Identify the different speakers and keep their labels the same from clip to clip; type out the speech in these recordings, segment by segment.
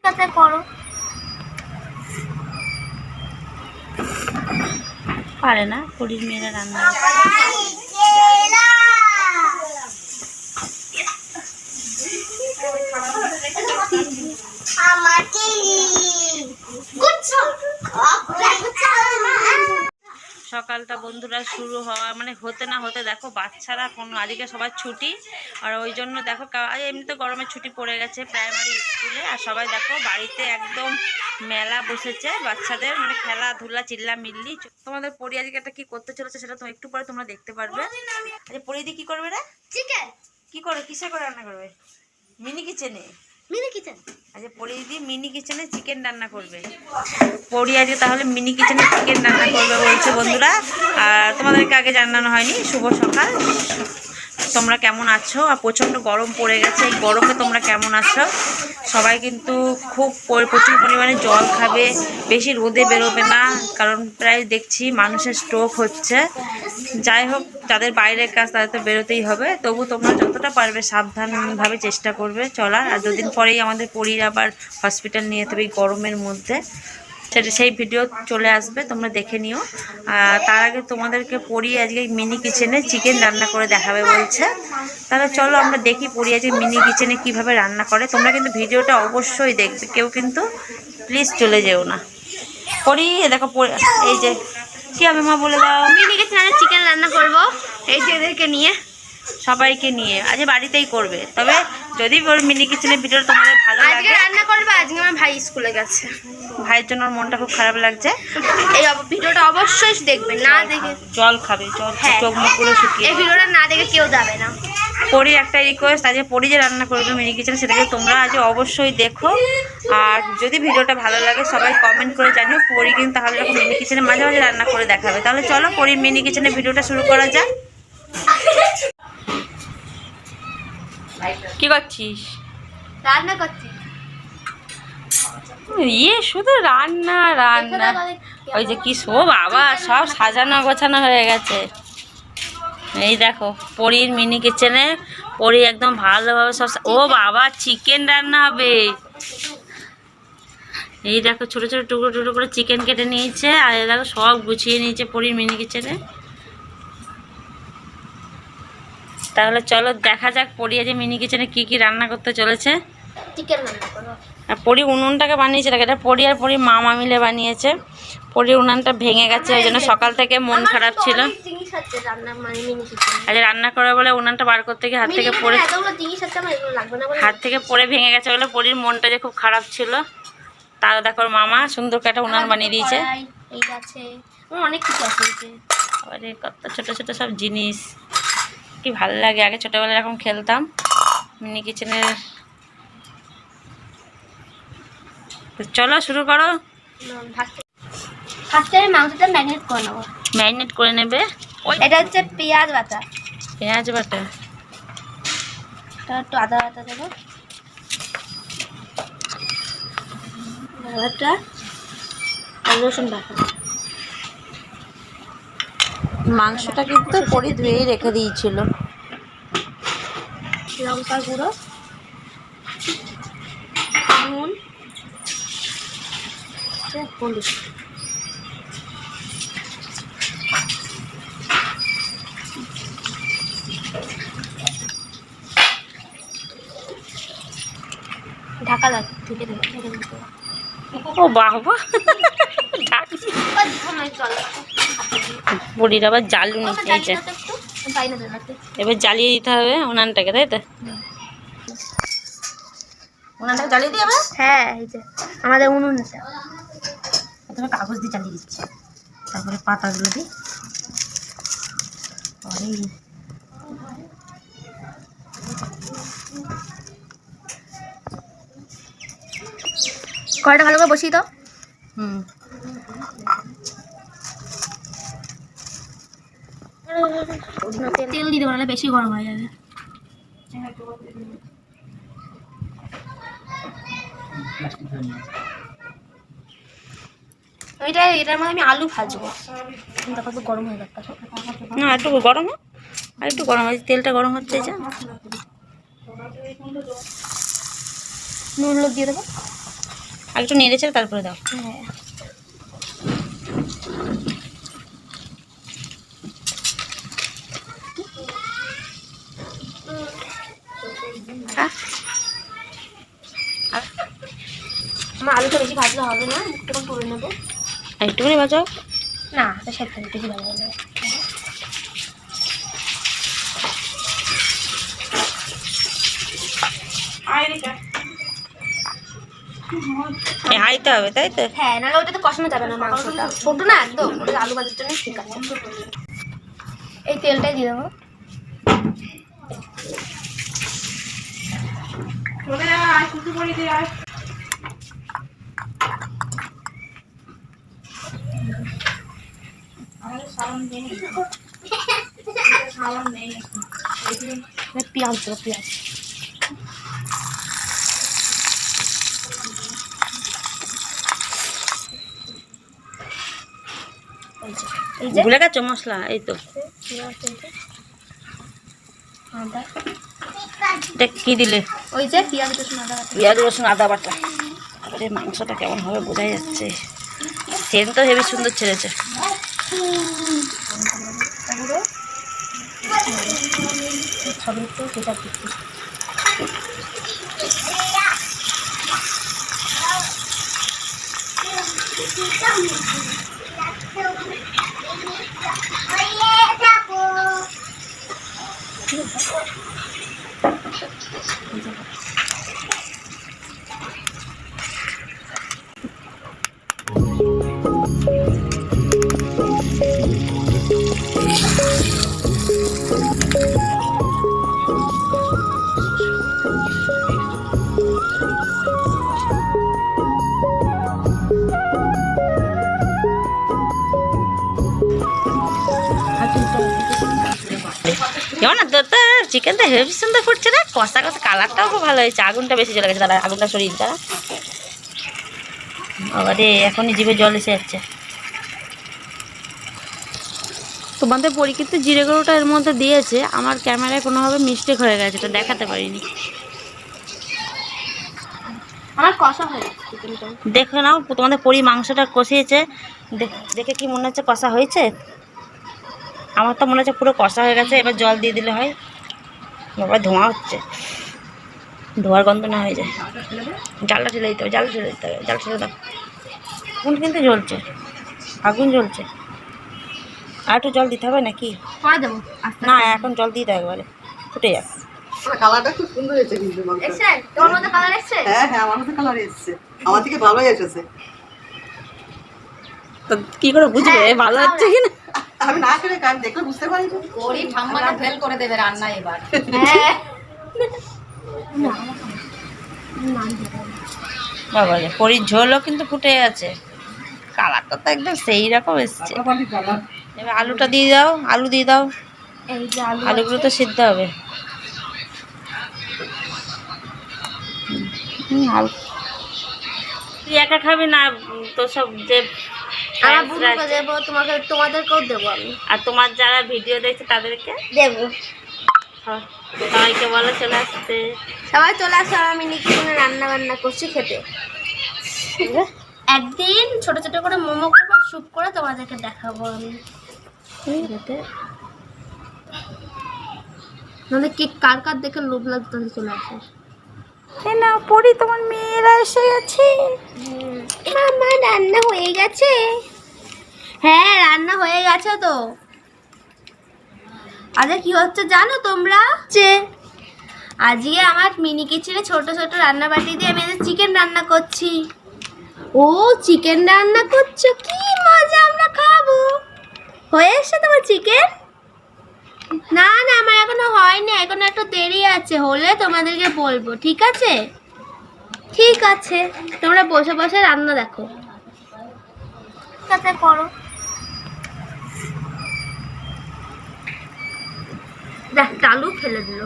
Speaker 1: করো,
Speaker 2: পারে না পরির মেয়েরা রান্না। সকালটা বন্ধুরা শুরু হওয়া মানে হতে না হতে দেখো বাচ্চারা কোনো আজকে সবার ছুটি, আর ওই জন্য দেখো এমনিতে গরমের ছুটি পড়ে গেছে প্রাইমারি স্কুলে, আর সবাই দেখো বাড়িতে একদম মেলা বসেছে বাচ্চাদের, মানে খেলাধুলা চিল্লামিল্লি। তোমাদের পরি আজকে একটা কি করতে চলেছে সেটা তো একটু পরে তোমরা দেখতে পারবে। আচ্ছা পরিদি কি করবে রে?
Speaker 1: চিকেন।
Speaker 2: কি করে কিসে করে রান্না করবে? মিনি কিচেনে।
Speaker 1: Mini kitchen.
Speaker 2: আচ্ছা পরিদি মিনি কিচেনে চিকেন রান্না করবে। পরি আজকে তাহলে মিনি কিচেনে চিকেন রান্না করবে বলছে বন্ধুরা। আর তোমাদেরকে আগে জানানো হয়নি, শুভ সকাল, তোমরা কেমন আছো? আর প্রচণ্ড গরম পড়ে গেছে, এই গরমে তোমরা কেমন আছো? সবাই কিন্তু খুব প্রচুর পরিমাণে জল খাবে, বেশি রোদে বেরোবে না, কারণ প্রায় দেখছি মানুষের স্ট্রোক হচ্ছে। যাই হোক, যাদের বাইরের কাজ তাদের তো বেরোতেই হবে, তবু তোমরা যতটা পারবে সাবধানভাবে চেষ্টা করবে চলার। আর দুদিন পরেই আমাদের পরির আবার হসপিটাল নিয়ে যেতে হবে এই গরমের মধ্যে, সেই ভিডিও চলে আসবে, তোমরা দেখে নিও। তার আগে তোমাদেরকে পরি আজকে মিনি কিচেনে চিকেন রান্না করে দেখাবে বলছে। তাহলে চলো আমরা দেখি পরি আজকে মিনি কিচেনে কিভাবে রান্না করে। তোমরা কিন্তু ভিডিওটা অবশ্যই দেখবে, কেউ কিন্তু প্লিজ চলে যেও না। পরি দেখো, এই যে কি হবে মা বলে দাও।
Speaker 1: মিনি কিচেনে চিকেন রান্না করব এই যে এদেরকে নিয়ে,
Speaker 2: সবাইকে নিয়ে আজ বাড়িতেই করবে। তবে যদি মিনি কিচেনের ভিডিও তোমাদের ভালো লাগে,
Speaker 1: আজকে রান্না করবে। আজকে আমার ভাই স্কুলে গেছে,
Speaker 2: ভাইয়ের জন্য মনটা খুব খারাপ লাগছে।
Speaker 1: এই ভিডিওটা অবশ্যই দেখবে, না দেখে
Speaker 2: জল খাবে, জল চোখ মুখ পুরো শুকিয়ে।
Speaker 1: এই ভিডিওটা না দেখে কেউ যাবে না।
Speaker 2: পরি একটা রিকোয়েস্ট, আজকে পরি যে রান্না করবে মিনি কিচেন সেটাকে তোমরা আজ অবশ্যই দেখো। আর যদি ভিডিওটা ভালো লাগে সবাই কমেন্ট করে জানিও। পরি কিন্তু তাহলে এরকম মিনি কিচেনে মাঝে মাঝে রান্না করে দেখাবে। তাহলে চলো পরির মিনি কিচেনের ভিডিওটা শুরু করা যাক। কি করছিস?
Speaker 1: রান্না করছি।
Speaker 2: শুধু রান্না রান্না। ওই যে কি সব আবার সব সাজানো গোছানো হয়ে গেছে। এই দেখো পরির মিনি কিচেনে পরি একদম ভালোভাবে সব। ও বাবা, চিকেন রান্না হবে। এই দেখো ছোট ছোট টুকরো টুকরো করে চিকেন কেটে নিয়েছে, আর এই দেখো সব গুছিয়ে নিয়েছে পরির মিনি কিচেনে। তাহলে চলো দেখা যাক পরি আজ মিনি কিচেনে কি কি রান্না করতে চলেছে।
Speaker 1: চিকেন রান্না করব।
Speaker 2: আর পরি উনুনটাকে বানিয়েছে, এটা পরি আর পরি মামা মিলে বানিয়েছে। পরির উনানটা ভেঙে গেছে, ওই জন্য সকাল থেকে মন খারাপ ছিল। আজ রান্না করে বলে উনানটা বার করতে গিয়ে হাত থেকে পড়ে ভেঙে গেছে বলে পরির মনটা যে খুব খারাপ ছিল। তাও দেখো মামা সুন্দর একটা উনান বানিয়ে দিয়েছে।
Speaker 1: অনেক কিছু আছে,
Speaker 2: আরে কত ছোট ছোট সব জিনিস, কি ভালো লাগে। আগে ছোটবেলায় এরকম খেলতাম মিনি কিচেনের। চলো শুরু করো।
Speaker 1: ফার্স্টে মাংসটা ম্যারিনেট করে নেবো।
Speaker 2: ম্যারিনেট করে নেবে।
Speaker 1: এটা হচ্ছে পেঁয়াজ বাটা।
Speaker 2: পেঁয়াজ বাটা,
Speaker 1: একটু আদা বাটা দেবো, বাটা আর রসুন বাটা।
Speaker 2: মাংসটা কিন্তু পরি ধুয়েই রেখে দিয়েছিল।
Speaker 1: লঙ্কা গুঁড়ো, নুন, হলুদ। ঢাকা লাগে, ঢেকে দেবো।
Speaker 2: ও বাবা, পরির আবার জ্বালুনি। এই যে এবার জ্বালিয়ে দিতে হবে উনানটাকে, তাই তো? উনানটাকে জ্বালিয়ে দিয়ে হবে।
Speaker 1: হ্যাঁ, এই যে আমাদের উনুনটা।
Speaker 2: প্রথমে কাগজ দিয়ে জ্বালিয়ে দিচ্ছি, তারপরে পাতাগুলো দিই।
Speaker 1: কড়াইটা ভালো করে বসিয়ে দাও। তেল দিতে পারলে বেশি গরম হয়ে যাবে। এটার মধ্যে আমি আলু ভাজবো। কত গরম হয়ে যাচ্ছে
Speaker 2: না, একটু গরম হোক, আর একটু গরম হয়েছে, তেলটা গরম হচ্ছে। এই যে
Speaker 1: নুন হলুদ দিয়ে দেবো।
Speaker 2: আর একটু নেড়েছে তারপরে দাও।
Speaker 1: হ্যাঁ
Speaker 2: হ্যাঁ
Speaker 1: আমার আলুটা বেশি ভাজলে হবে না, একটু করে নেবো।
Speaker 2: আর একটুখানি বাজাও।
Speaker 1: না এটা সব থেকে বেশি ভালো হবে।
Speaker 2: হাইতে হবে তাই তো?
Speaker 1: হ্যাঁ নাহলে ওটাতে কষানো যাবে না, মাংসটা ছোট না একদম, ওটা আলু ভাজার জন্য ঠিক আছে। এই তেলটাই দিয়ে দেবো। পেঁয়াজ দেবো, পেঁয়াজ।
Speaker 2: ভুলে গেছো মশলা? এই তো এটা কি দিলে?
Speaker 1: ওই যে পেঁয়াজ রসুন আদা বাটা।
Speaker 2: পেঁয়াজ রসুন আদা বাটা। আরে মাংসটা কেমন হবে বোঝাই যাচ্ছে, সেন্ট তো হেবি সুন্দর ছেড়েছে। কেমন না তোর? চিকেনটা হেভি সুন্দর ফুটছে না? কষা কষা কালারটাও খুব ভালো হয়েছে। আগুনটা বেশি চলে গেছে, দাঁড়া আগুনটা সরিয়ে দাঁড়া। আরে এখনই জিভে জল এসে যাচ্ছে। তোমাদের পরীক্ষিত জিরে গুঁড়োটা এর মধ্যে দিয়েছে, আমার ক্যামেরায় কোনোভাবে মিস্টেক হয়ে গেছে, তো দেখাতে পারিনি।
Speaker 1: আমার কষা হয়ে গেছে চিকেনটা।
Speaker 2: দেখে নাও তোমাদের পরি মাংসটা কষিয়েছে, দেখে কি মনে হচ্ছে কষা হয়েছে? আমার তো মনে হচ্ছে পুরো কষা হয়ে গেছে। এবার জল দিয়ে দিলে হয়। বাবা ধোঁয়া হচ্ছে, ধোঁয়ার গন্ধ না হয়ে যায়। জালটা ঠেলে দিতে হবে, জালটা ঠেলে দিতে হবে, জাল ঠেলে দাও। আগুন কিন্তু জ্বলছে, আগুন জ্বলছে। আর একটু জল দিতে হবে নাকি?
Speaker 1: পরে দেবো
Speaker 2: না এখন জল দিয়ে দাও, একবারে ফুটে যাক।
Speaker 3: কালারটা খুব সুন্দর হয়েছে কিন্তু মাংসটা।
Speaker 1: এসছে তোর মধ্যে কালার এসছে?
Speaker 3: হ্যাঁ হ্যাঁ আমার মধ্যে কালার এসছে, আমার থেকে ভালোই এসেছে।
Speaker 2: তো কি করে বুঝবে ভালো হচ্ছে কিনা?
Speaker 3: আমি না খেলে আমি দেখলে বুঝতে পারি না।
Speaker 4: ওরই ঠাম্মাটা ফেল করে দেবে রান্না এবার।
Speaker 1: হ্যাঁ
Speaker 2: বাবা রে, পরির ঝোলও কিন্তু ফুটে আছে, কালারটা তো একদম সেই রকম এসছে। এবার আলুটা দিয়ে দাও, আলু দিয়ে দাও।
Speaker 1: এই যে আলু
Speaker 2: আলুগুলো তো সিদ্ধ হবে। তুই একা খাবি না তো সব যে
Speaker 1: আমার
Speaker 2: friends রা
Speaker 1: বুড়িকে
Speaker 2: আছে,
Speaker 1: দেবো, তোমাদেরকেও দেবো আমি।
Speaker 2: আর তোমার যারা ভিডিও দেখছে তাদেরকে
Speaker 1: দেবো।
Speaker 2: সবাইকে বলো চলে আসতে।
Speaker 1: সবাই চলে আসো, আমি নিকিনে রান্না বান্না করছি খেতে। একদিন ছোট ছোট করে মোমো করবো, স্যুপ করে তোমাদেরকে দেখাবো আমি। নাহলে কেক কার কার দেখে লোভ লাগতো তাহলে চলে আসে।
Speaker 2: না পরি তোমার মেয়েরা এসে গেছে।
Speaker 1: মামা রান্না হয়ে গেছে? হ্যাঁ রান্না হয়ে গেছে তো। আজকে কি হচ্ছে জানো তোমরা? যে আজকে আমার মিনি কিচেনে ছোট ছোট রান্না বাটি দিয়ে আমি চিকেন রান্না করছি। ও চিকেন রান্না করছো, কি মজা, আমরা খাবো। হয়ে এসছে তোমার চিকেন? না না আমার এখনো হয়নি, এখনো একটু দেরি আছে, হলে তোমাদেরকে বলবো। ঠিক আছে ঠিক আছে, তোমরা বসে বসে রান্না দেখো। সাথে করো। দেখ আলু ফেলে দিল।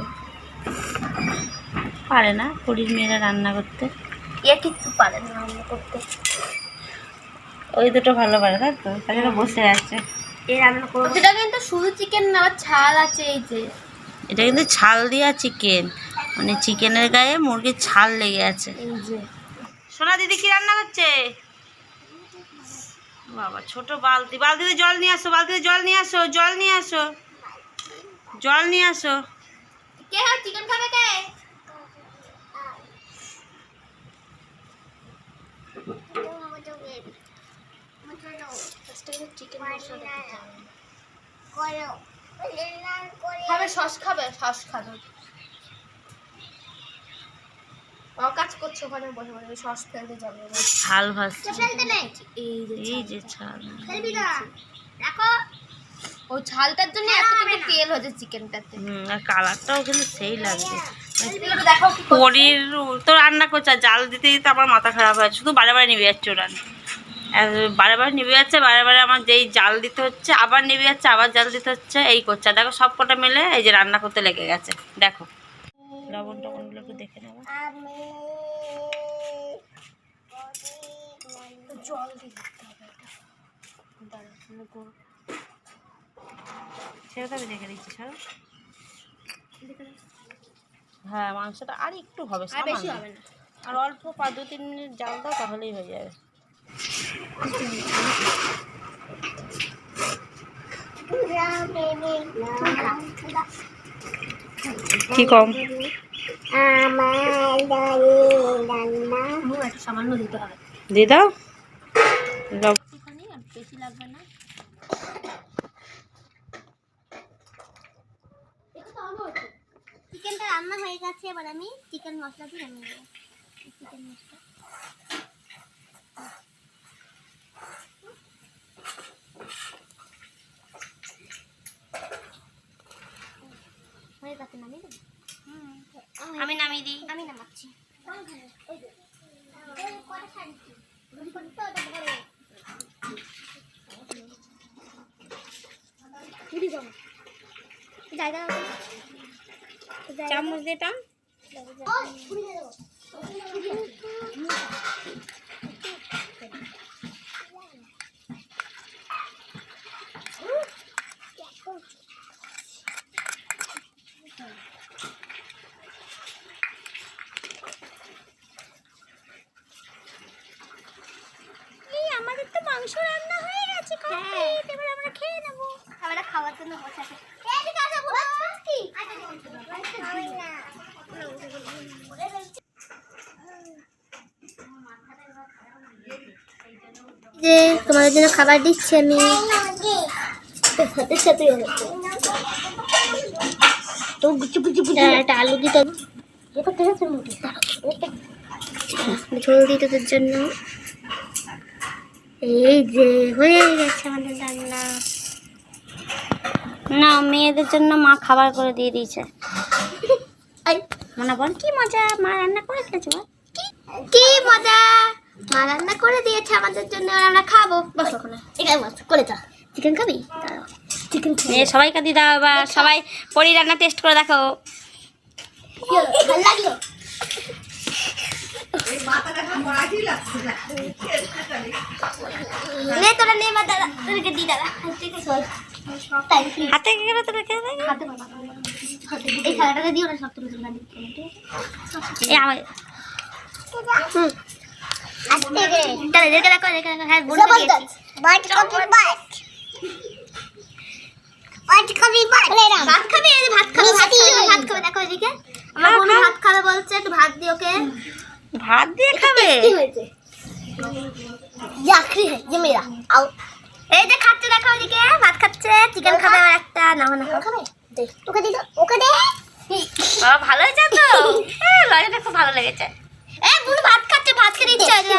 Speaker 2: পারে না পরির মেয়েরা রান্না করতে?
Speaker 1: এ কিছু পারে না রান্না করতে।
Speaker 2: ওই দুটো ভালো পারে তাই তো, তাই জন্য বসে আছে।
Speaker 1: এই রান্না করবো। সেটা কিন্তু শুধু চিকেন না, ছাল আছে এই যে।
Speaker 2: এটা কিন্তু ছাল দেওয়া চিকেন, মানে চিকেনের গায়ে মুরগির ছাল লেগে আছে।
Speaker 1: এই যে
Speaker 2: সোনা দিদি কি রান্না করছে? বাবা ছোট বালতি, বালতিতে জল নিয়ে আসো, বালতিতে জল নিয়ে আসো, জল নিয়ে আসো, জল নিয়ে আসো।
Speaker 1: কে চিকেন খাবে কে? খাবে সস, খাবে সস খাবে। কাজ করছে ওখানে বসে বসে, সস ফেলতে যাবে।
Speaker 2: ছাল ভাজছে,
Speaker 1: ফেলতে নেই,
Speaker 2: এই যে ছাল।
Speaker 1: ফেলবি না, দেখো ওই ছালটার জন্য এত কিন্তু তেল হচ্ছে চিকেনটাতে।
Speaker 2: আর কালারটাও কিন্তু সেই লাগছে।
Speaker 1: দেখো
Speaker 2: পনির তো রান্না করছে, আর জাল দিতে দিতে আমার মাথা খারাপ হয়, শুধু বারে বারে নিভে যাচ্ছে ওরা, বারে বারে নিভে যাচ্ছে, বারে বারে আমার যেই জাল দিতে হচ্ছে আবার নিভে যাচ্ছে, আবার জাল দিতে হচ্ছে, এই করছে। দেখো সব কটা মিলে এই যে রান্না করতে লেগে গেছে। দেখো লবণ টবণগুলো একটু দেখে নেবো।
Speaker 1: জল
Speaker 2: সেটা তো আমি দেখে দিচ্ছি, ছাড়ো। হ্যাঁ মাংসটা আর একটু হবে,
Speaker 1: আর বেশি
Speaker 2: সামান্য।
Speaker 1: হবে না।
Speaker 2: আর অল্প 5-2-3 মিনিট জাল দাও, তাহলেই হয়ে যাবে। কি কম?
Speaker 1: সামান্য দিতে হবে,
Speaker 2: দিয়ে দাও।
Speaker 1: বেশি লাগবে না। চিকেনটা রান্না হয়ে গেছে, এবার আমি চিকেন মশলা দিয়ে রান্না করব। চিকেন মশলা হয়ে গেছে, নামিয়ে দেবো। আমি নামিয়ে দিই, আমি নামাচ্ছি।
Speaker 2: চামচ দিয়ে টান।
Speaker 1: আমাদের তো মাংস রান্না হয়ে গেছে কমপ্লিট, এবার আমরা খেয়ে নেব। আমরা খাওয়ার জন্য বসে আছি। এদিকে আসো বুড়ো। যে তোমাদের জন্য খাবার দিচ্ছি আমি। তো গুচু গুচু গুচু একটা আলু দিতে হবে, ঝোল দিই তোদের জন্য। এই যে হয়ে গেছে আমাদের রান্না।
Speaker 5: না, মেয়েদের জন্য মা খাবার করে দিয়ে দিয়েছে। মনে বল কি মজা, মা রান্না করে খেয়েছে।
Speaker 1: কি মজা, মা রান্না করে দিয়েছে আমাদের জন্য, আর আমরা খাবো। বস ওখানে, এটা বস করে যা। চিকেন খাবি? চিকেন
Speaker 5: সবাইকে দিয়ে দাও, এবার সবাই পরি রান্না টেস্ট করে দেখো।
Speaker 1: ভালো লাগলো? নে তোরা নে, মা দাদা তোদেরকে দি দাদা। ঠিক আছে,
Speaker 5: হাতে গেলে তো রেখে দেবে।
Speaker 1: এই খাওয়াটাকে দিও না, সব তুমি তোমরা দিতে।
Speaker 5: এই আমার
Speaker 1: আস্তে রে, তাহলে দেখে দেখো, দেখে দেখো। হ্যাঁ বলতে দিয়েছি। ভাত খাবি? ভাত খাবি? ভাত খাবি? এই ভাত খাবে, ভাত খাবে, ভাত খাবে। দেখো এদিকে আমার বোন ভাত খাবে বলছে, একটু ভাত দিও। ওকে
Speaker 2: ভাত দিয়ে খাবে?
Speaker 1: কি হয়েছে? জাকরি है ये मेरा। आओ, এই যে খাচ্ছে, দেখো এদিকে ভাত খাচ্ছে, চিকেন খাবে। আর একটা না না খাবে, দে ওকে দি, ওকে দে।
Speaker 5: বাবা ভালো হয়েছে তো, লজটা খুব ভালো লেগেছে।
Speaker 1: এই বুড়ো ভাত খাচ্ছে, ভাত খেতে ইচ্ছা হচ্ছে।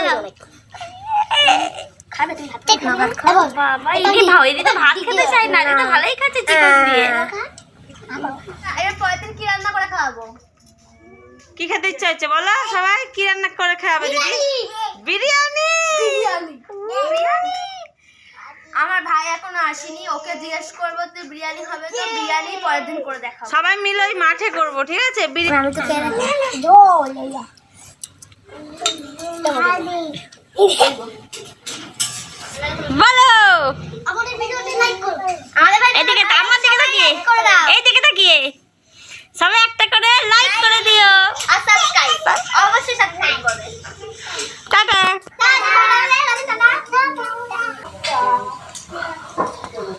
Speaker 1: খাবে তুমি ভাত? না ভাত খাবো।
Speaker 5: বাবা এই কি ভাও, এদিকে ভাত খেতে চাই না, এটা ভালোই খাচ্ছে চিকেন দিয়ে।
Speaker 1: এবার পরের দিন কি রান্না করে খাওয়াবো?
Speaker 2: কি খেতে ইচ্ছা হচ্ছে বলো? সবাই কি রান্না করে খাওয়াবে দিদি? বিরিয়ানি।
Speaker 1: আমার ভাই এখনো আসেনি, ওকে জিজ্ঞেস করবো তুই বিরিয়ানি হবে তো বিরিয়ানি পরের দিন করে দেখাবো।
Speaker 2: সবাই মিলে ওই মাঠে করবো, ঠিক আছে?
Speaker 1: আমি তো কেন ঝোল এইয়া
Speaker 2: বলো।
Speaker 1: আমাদের ভিডিওতে লাইক করো। আমাদের ভাই
Speaker 5: এদিকে আমার দিকে তাকিয়ে, এইদিকে তাকিয়ে
Speaker 2: সবাই একটা করে লাইক করে দিও।
Speaker 1: আর সাবস্ক্রাইব অবশ্যই সাবস্ক্রাইব করবে।
Speaker 2: টাটা।